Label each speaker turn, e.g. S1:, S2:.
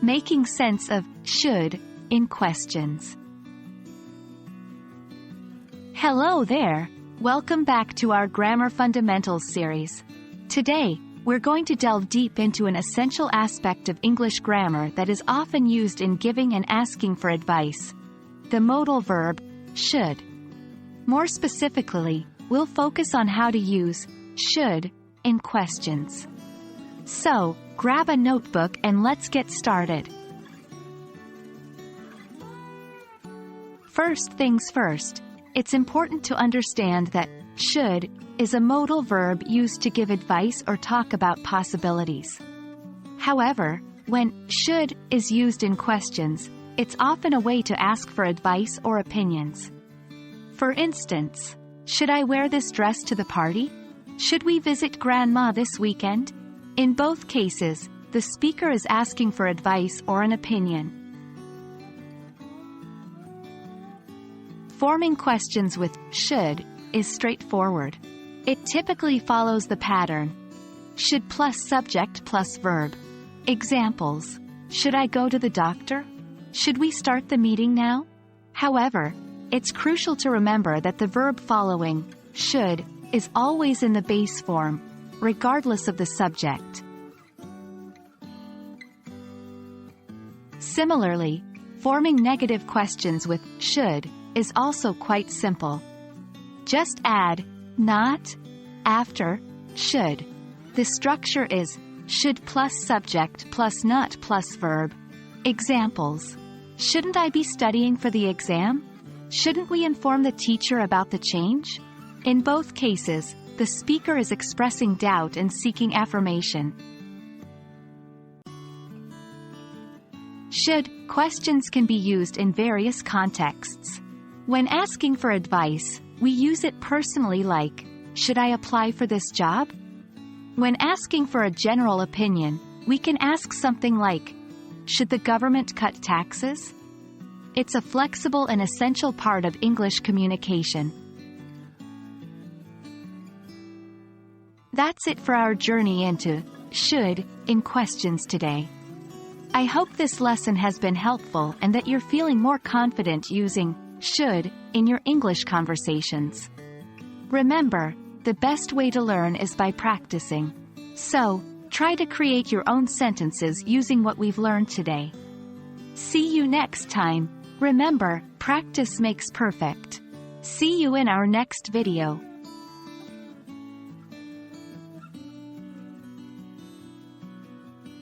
S1: making sense of should in questions. Hello there! Welcome back to our Grammar Fundamentals series. Today, we're going to delve deep into an essential aspect of English grammar that is often used in giving and asking for advice: the modal verb, should. More specifically, we'll focus on how to use should in questions. So, grab a notebook and let's get started. First things first, it's important to understand that should is a modal verb used to give advice or talk about possibilities. However, when should is used in questions, it's often a way to ask for advice or opinions. For instance, should I wear this dress to the party? Should we visit Grandma this weekend? In both cases, the speaker is asking for advice or an opinion. Forming questions with should is straightforward. It typically follows the pattern: should plus subject plus verb. Examples: should I go to the doctor? Should we start the meeting now? However, it's crucial to remember that the verb following should is always in the base form, regardless of the subject. Similarly, forming negative questions with should is also quite simple. Just add not after should. The structure is should plus subject plus not plus verb. Examples: shouldn't I be studying for the exam? Shouldn't we inform the teacher about the change? In both cases, the speaker is expressing doubt and seeking affirmation. Should questions can be used in various contexts. When asking for advice, we use it personally, like, should I apply for this job? When asking for a general opinion, we can ask something like, should the government cut taxes? It's a flexible and essential part of English communication. That's it for our journey into should in questions today. I hope this lesson has been helpful and that you're feeling more confident using should in your English conversations. Remember, the best way to learn is by practicing. So, try to create your own sentences using what we've learned today. See you next time. Remember, practice makes perfect. See you in our next video.